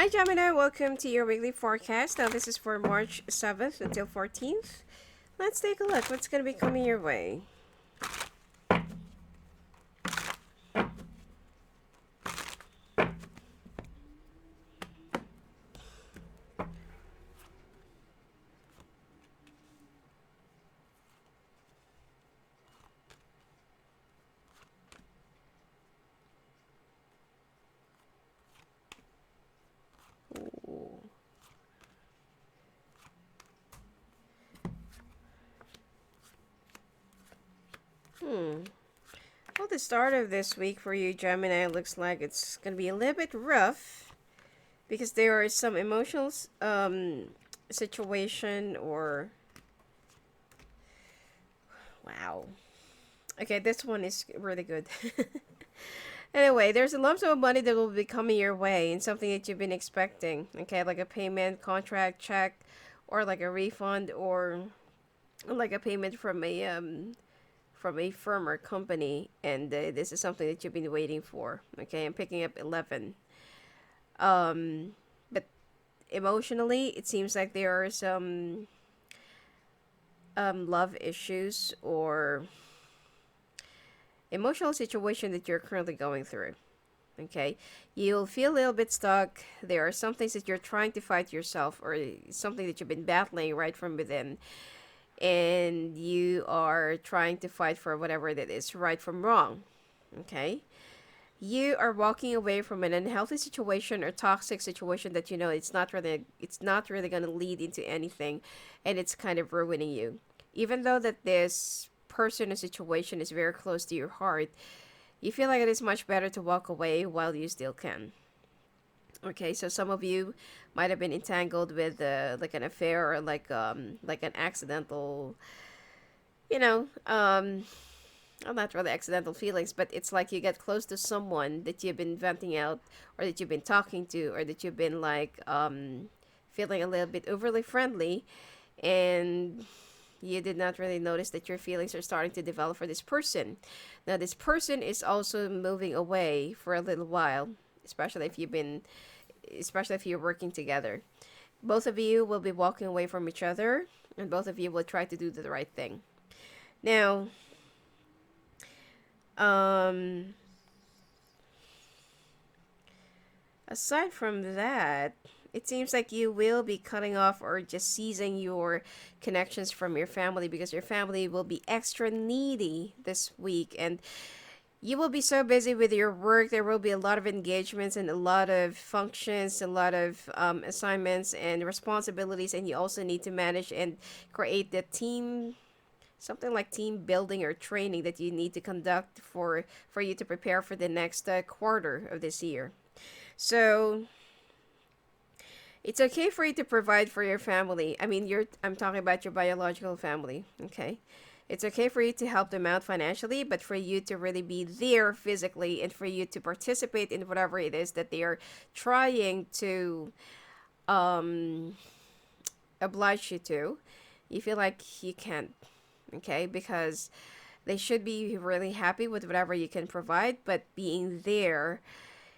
Hi Gemini, welcome to your weekly forecast. Now this is for March 7th until 14th. Let's take a look. What's going to be coming your way? Ooh. Well, the start of this week for you, Gemini, looks like it's going to be a little bit rough because there are some emotional situation or wow. Okay, this one is really good. Anyway, there's a lump sum of money that will be coming your way and something that you've been expecting. Okay, like a payment, contract, check, or like a refund, or like a payment from a firm or company, and this is something that you've been waiting for. Okay, I'm picking up 11. But emotionally, it seems like there are some love issues or emotional situation that you're currently going through. Okay, you'll feel a little bit stuck. There are some things that you're trying to fight yourself, or something that you've been battling right from within, and you are trying to fight for whatever that is right from wrong. Okay, you are walking away from an unhealthy situation or toxic situation that you know it's not really going to lead into anything, and it's kind of ruining you. Even though that this person or situation is very close to your heart, you feel like it is much better to walk away while you still can. Okay, so some of you might have been entangled with like an affair or like an accidental, you know, well, not really accidental feelings, but it's like you get close to someone that you've been venting out, or that you've been talking to, or that you've been like feeling a little bit overly friendly, and you did not really notice that your feelings are starting to develop for this person. Now, this person is also moving away for a little while, especially if you've been, especially if you're working together. Both of you will be walking away from each other, and both of you will try to do the right thing. Now, um, aside from that, it seems like you will be cutting off or just seizing your connections from your family because your family will be extra needy this week, and you will be so busy with your work. There will be a lot of engagements and a lot of functions, a lot of assignments and responsibilities, and you also need to manage and create the team, something like team building or training that you need to conduct for you to prepare for the next quarter of this year. So it's okay for you to provide for your family. I mean, I'm talking about your biological family, okay? It's okay for you to help them out financially, but for you to really be there physically and for you to participate in whatever it is that they are trying to um, oblige you to, you feel like you can't, okay? Because they should be really happy with whatever you can provide, but being there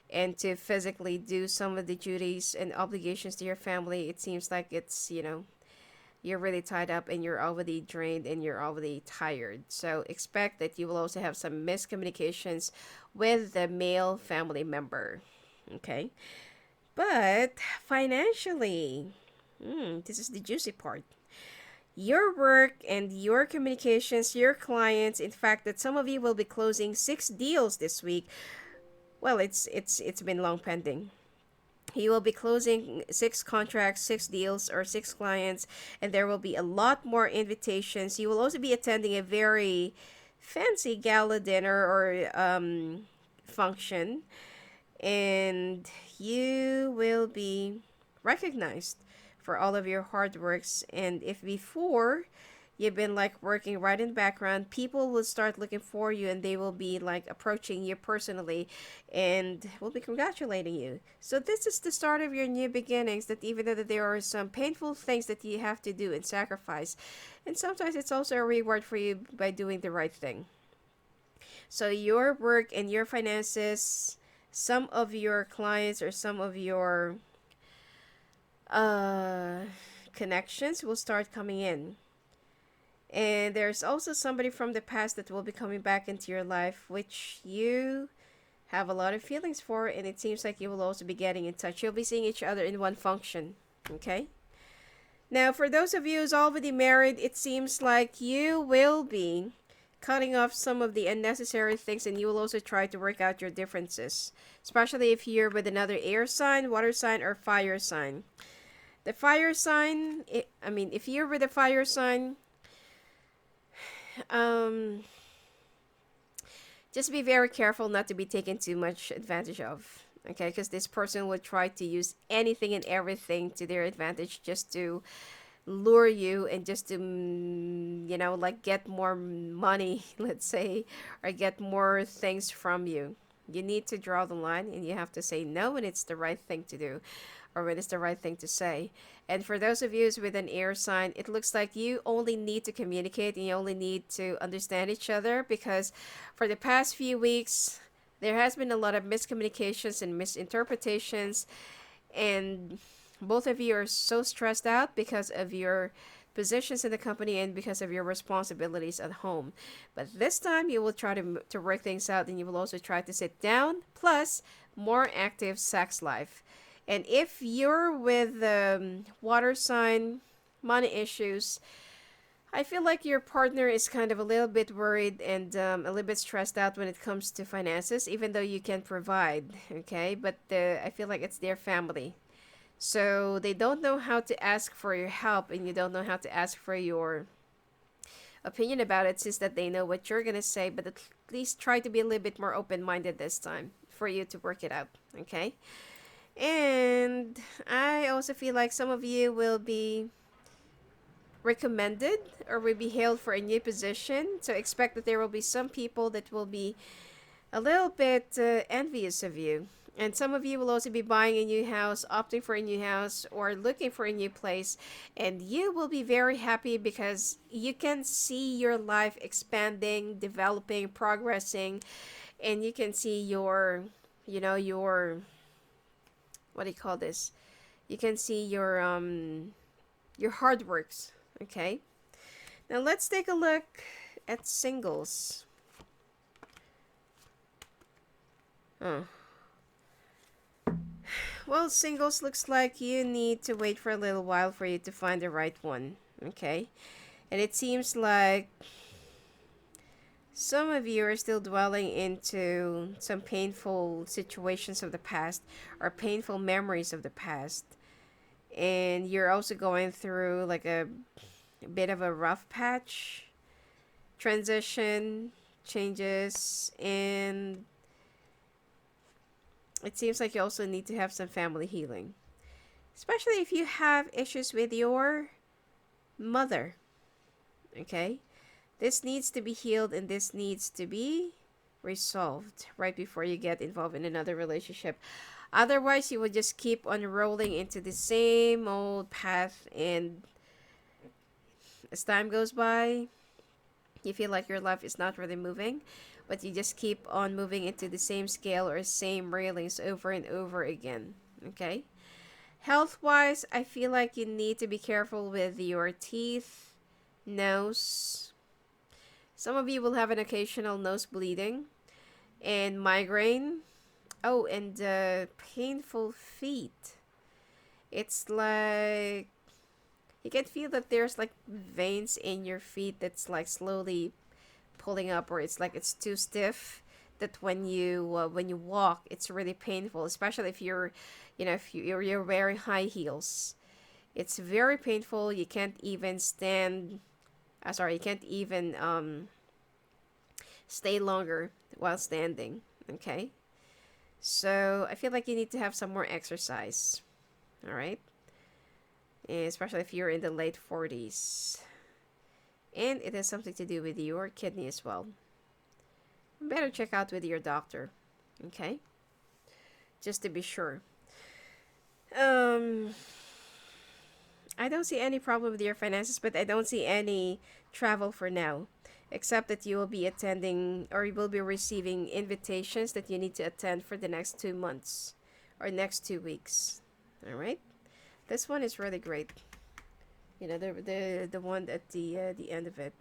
and to physically do some of the duties and obligations to your family, it seems like you're really tied up and you're already drained and you're already tired. So expect that you will also have some miscommunications with the male family member. Okay. But financially, this is the juicy part. Your work and your communications, your clients, in fact, that some of you will be closing 6 deals this week. Well, it's been long pending. You will be closing 6 contracts, 6 deals, or 6 clients, and there will be a lot more invitations. You will also be attending a very fancy gala dinner or function, and you will be recognized for all of your hard works. And if before you've been like working right in the background, people will start looking for you and they will be like approaching you personally and will be congratulating you. So this is the start of your new beginnings, that even though that there are some painful things that you have to do and sacrifice, and sometimes it's also a reward for you by doing the right thing. So your work and your finances, some of your clients or some of your uh, connections will start coming in. And there's also somebody from the past that will be coming back into your life, which you have a lot of feelings for, and it seems like you will also be getting in touch. You'll be seeing each other in one function. Okay? Now, for those of you who's already married, it seems like you will be cutting off some of the unnecessary things, and you will also try to work out your differences, especially if you're with another air sign, water sign, or fire sign. The fire sign, if you're with a fire sign, um, just be very careful not to be taken too much advantage of. Okay, because this person will try to use anything and everything to their advantage just to lure you and just to like get more money, let's say, or get more things from you. You need to draw the line, and you have to say no when it's the right thing to do, or when it's the right thing to say. And for those of you with an air sign, it looks like you only need to communicate, and you only need to understand each other, because for the past few weeks there has been a lot of miscommunications and misinterpretations, and both of you are so stressed out because of your positions in the company and because of your responsibilities at home. But this time you will try to work things out, and you will also try to sit down, plus more active sex life. And if you're with water sign, money issues, I feel like your partner is kind of a little bit worried and a little bit stressed out when it comes to finances, even though you can provide, okay? But I feel like it's their family. So they don't know how to ask for your help, and you don't know how to ask for your opinion about it, since that they know what you're going to say. But at least try to be a little bit more open-minded this time for you to work it out, okay? And I also feel like some of you will be recommended or will be hailed for a new position. So expect that there will be some people that will be a little bit envious of you. And some of you will also be buying a new house, opting for a new house, or looking for a new place. And you will be very happy because you can see your life expanding, developing, progressing. And you can see your, what do you call this? You can see your hard works. Okay. Now let's take a look at singles. Oh. Well, singles, looks like you need to wait for a little while for you to find the right one. Okay. And it seems like some of you are still dwelling into some painful situations of the past, or painful memories of the past. And you're also going through like a bit of a rough patch, transition, changes, and it seems like you also need to have some family healing, especially if you have issues with your mother. Okay? This needs to be healed, and this needs to be resolved right before you get involved in another relationship. Otherwise, you will just keep on rolling into the same old path, and as time goes by, you feel like your life is not really moving, but you just keep on moving into the same scale or same railings over and over again. Okay? Health wise, I feel like you need to be careful with your teeth, nose. Some of you will have an occasional nose bleeding and migraine. Oh, and painful feet. It's like you can feel that there's like veins in your feet that's like slowly pulling up, or it's like it's too stiff, that when you walk it's really painful, especially if you're wearing high heels. It's very painful. You can't even stand, you can't even stay longer while standing. Okay, so I feel like you need to have some more exercise. All right, especially if you're in the late 40s, and it has something to do with your kidney as well. Better check out with your doctor. Okay, just to be sure. um I don't see any problem with your finances, but I don't see any travel for now, except that you will be attending, or you will be receiving invitations that you need to attend for the next 2 months or next 2 weeks. All right, This one is really great. You know, the one at the end of it.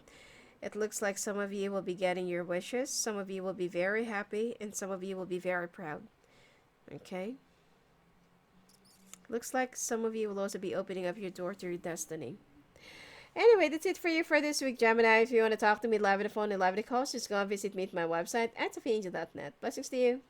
It looks like some of you will be getting your wishes. Some of you will be very happy, and some of you will be very proud. Okay. Looks like some of you will also be opening up your door to your destiny. Anyway, that's it for you for this week, Gemini. If you want to talk to me live on the phone and live on the calls, just go and visit me at my website at sophiaangel.net. Blessings to you.